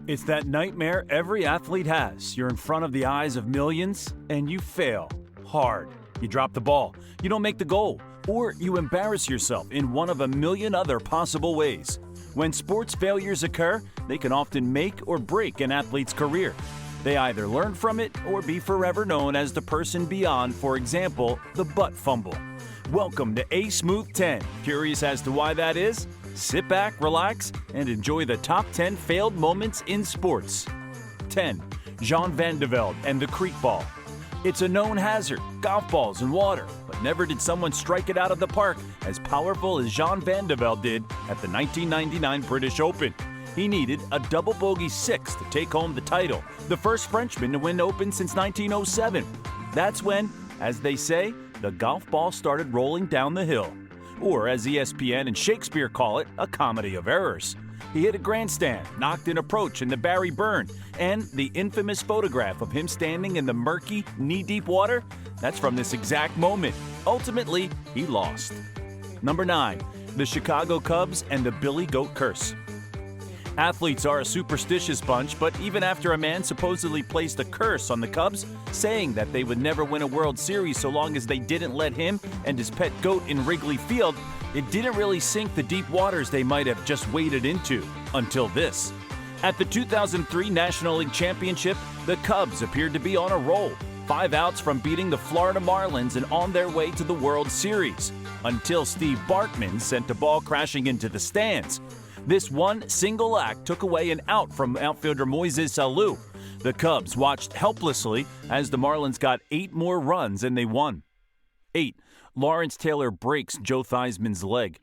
It's that nightmare every athlete has. You're in front of the eyes of millions, and you fail hard. You drop the ball, you don't make the goal, or you embarrass yourself in one of a million other possible ways. When sports failures occur, they can often make or break an athlete's career. They either learn from it or be forever known as the person beyond, for example, the butt fumble. Welcome to A Smooth 10. Curious as to why that is? Sit back, relax, and enjoy the top 10 failed moments in sports. 10. Jean Van de Velde and the creek ball. It's a known hazard, golf balls and water, but never did someone strike it out of the park as powerful as Jean Van de Velde did at the 1999 British Open. He needed a double bogey 6 to take home the title, the first Frenchman to win the Open since 1907. That's when, as they say, the golf ball started rolling down the hill. Or, as ESPN and Shakespeare call it, a comedy of errors. He hit a grandstand, knocked an approach in the Barry Burn, and the infamous photograph of him standing in the murky, knee-deep water, that's from this exact moment. Ultimately, he lost. Number 9. The Chicago Cubs and the Billy Goat Curse. Athletes are a superstitious bunch, but even after a man supposedly placed a curse on the Cubs, saying that they would never win a World Series so long as they didn't let him and his pet goat in Wrigley Field, it didn't really sink the deep waters they might have just waded into, until this. At the 2003 National League Championship, the Cubs appeared to be on a roll, 5 outs from beating the Florida Marlins and on their way to the World Series, until Steve Bartman sent the ball crashing into the stands. This one single act took away an out from outfielder Moises Alou. The Cubs watched helplessly as the Marlins got 8 more runs and they won. 8. Lawrence Taylor breaks Joe Theismann's leg.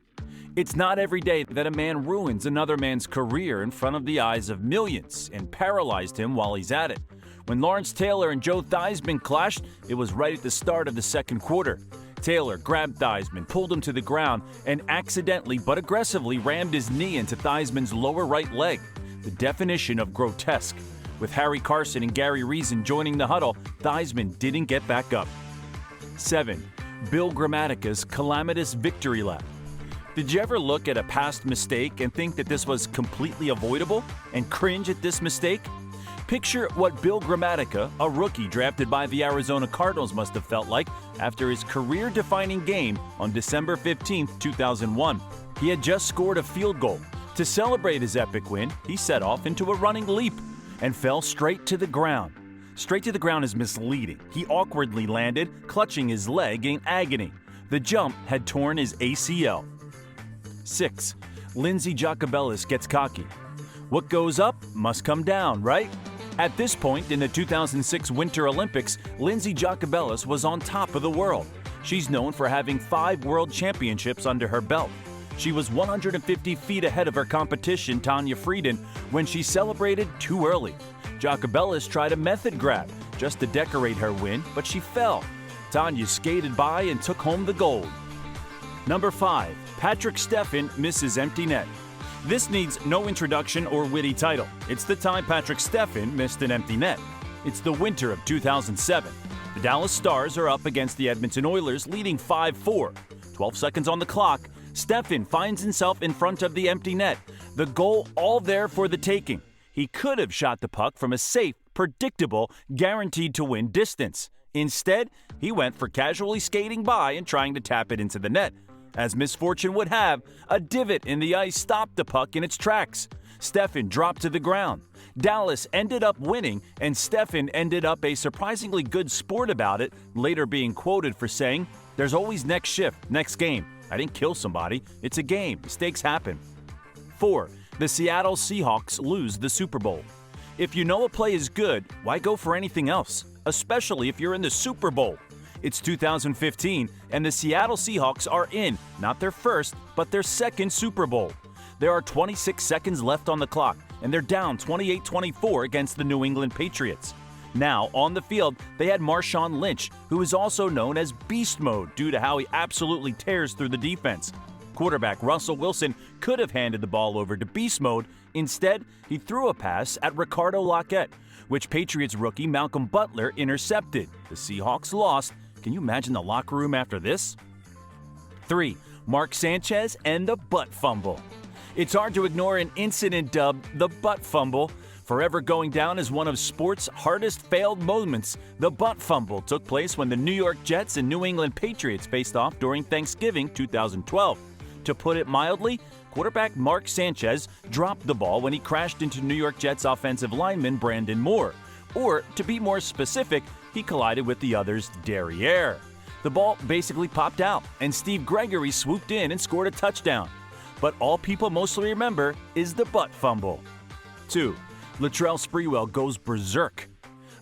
It's not every day that a man ruins another man's career in front of the eyes of millions and paralyzed him while he's at it. When Lawrence Taylor and Joe Theismann clashed, it was right at the start of the second quarter. Taylor grabbed Theismann, pulled him to the ground, and accidentally but aggressively rammed his knee into Theismann's lower right leg. The definition of grotesque. With Harry Carson and Gary Reason joining the huddle, Theismann didn't get back up. 7. Bill Grammatica's calamitous victory lap. Did you ever look at a past mistake and think that this was completely avoidable and cringe at this mistake? Picture what Bill Grammatica, a rookie drafted by the Arizona Cardinals, must have felt like after his career-defining game on December 15, 2001. He had just scored a field goal. To celebrate his epic win, he set off into a running leap and fell straight to the ground. Straight to the ground is misleading. He awkwardly landed, clutching his leg in agony. The jump had torn his ACL. 6. Lindsey Jacobellis gets cocky. What goes up must come down, right? At this point in the 2006 Winter Olympics, Lindsey Jacobellis was on top of the world. She's known for having 5 world championships under her belt. She was 150 feet ahead of her competition, Tanya Frieden, when she celebrated too early. Jacobellis tried a method grab just to decorate her win, but she fell. Tanya skated by and took home the gold. Number 5. Patrick Stefan misses empty net. This needs no introduction or witty title. It's the time Patrick Stefan missed an empty net. It's the winter of 2007. The Dallas Stars are up against the Edmonton Oilers, leading 5-4. 12 seconds on the clock. Stefan finds himself in front of the empty net. The goal all there for the taking. He could have shot the puck from a safe, predictable, guaranteed to win distance. Instead, he went for casually skating by and trying to tap it into the net. As misfortune would have, a divot in the ice stopped the puck in its tracks. Stefan dropped to the ground. Dallas ended up winning, and Stefan ended up a surprisingly good sport about it, later being quoted for saying, "There's always next shift, next game. I didn't kill somebody. It's a game. Mistakes happen." 4. The Seattle Seahawks lose the Super Bowl. If you know a play is good, why go for anything else? Especially if you're in the Super Bowl. It's 2015, and the Seattle Seahawks are in, not their first, but their second Super Bowl. There are 26 seconds left on the clock, and they're down 28-24 against the New England Patriots. Now, on the field, they had Marshawn Lynch, who is also known as Beast Mode due to how he absolutely tears through the defense. Quarterback Russell Wilson could have handed the ball over to Beast Mode. Instead, he threw a pass at Ricardo Lockette, which Patriots rookie Malcolm Butler intercepted. The Seahawks lost. Can you imagine the locker room after this? 3. Mark Sanchez and the butt fumble. It's hard to ignore an incident dubbed the butt fumble. forever going down as one of sports' hardest failed moments, the butt fumble took place when the New York Jets and New England Patriots faced off during Thanksgiving 2012. To put it mildly, quarterback Mark Sanchez dropped the ball when he crashed into New York Jets offensive lineman Brandon Moore. Or, to be more specific, he collided with the other's derriere. The ball basically popped out, and Steve Gregory swooped in and scored a touchdown. But all people mostly remember is the butt fumble. 2. Latrell Sprewell goes berserk.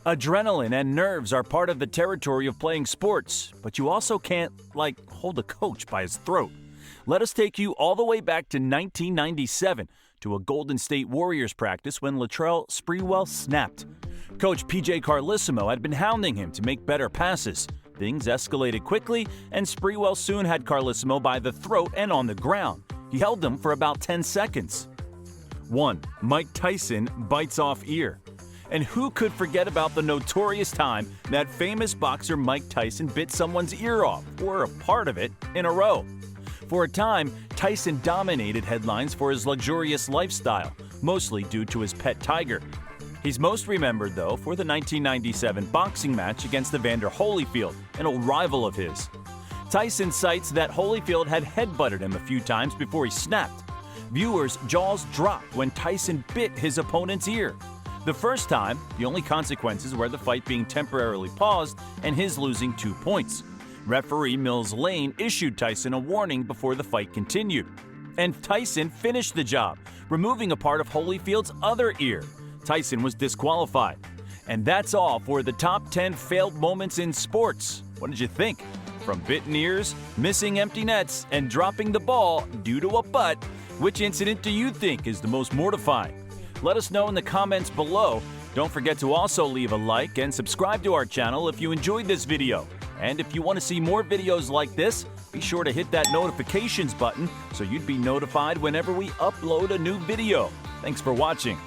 Adrenaline and nerves are part of the territory of playing sports, but you also can't, hold a coach by his throat. Let us take you all the way back to 1997 to a Golden State Warriors practice when Latrell Sprewell snapped. Coach P.J. Carlesimo had been hounding him to make better passes. Things escalated quickly, and Sprewell soon had Carlesimo by the throat and on the ground. He held him for about 10 seconds. 1. Mike Tyson bites off ear. And who could forget about the notorious time that famous boxer Mike Tyson bit someone's ear off, or a part of it, in a row? For a time, Tyson dominated headlines for his luxurious lifestyle, mostly due to his pet tiger. He's most remembered, though, for the 1997 boxing match against Evander Holyfield, an old rival of his. Tyson cites that Holyfield had headbutted him a few times before he snapped. Viewers' jaws dropped when Tyson bit his opponent's ear. The first time, the only consequences were the fight being temporarily paused and his losing 2 points. Referee Mills Lane issued Tyson a warning before the fight continued. And Tyson finished the job, removing a part of Holyfield's other ear. Tyson was disqualified. And that's all for the top 10 failed moments in sports. What did you think? From bitten ears, missing empty nets, and dropping the ball due to a butt, which incident do you think is the most mortifying? Let us know in the comments below. Don't forget to also leave a like and subscribe to our channel if you enjoyed this video. And if you want to see more videos like this, be sure to hit that notifications button so you'd be notified whenever we upload a new video. Thanks for watching.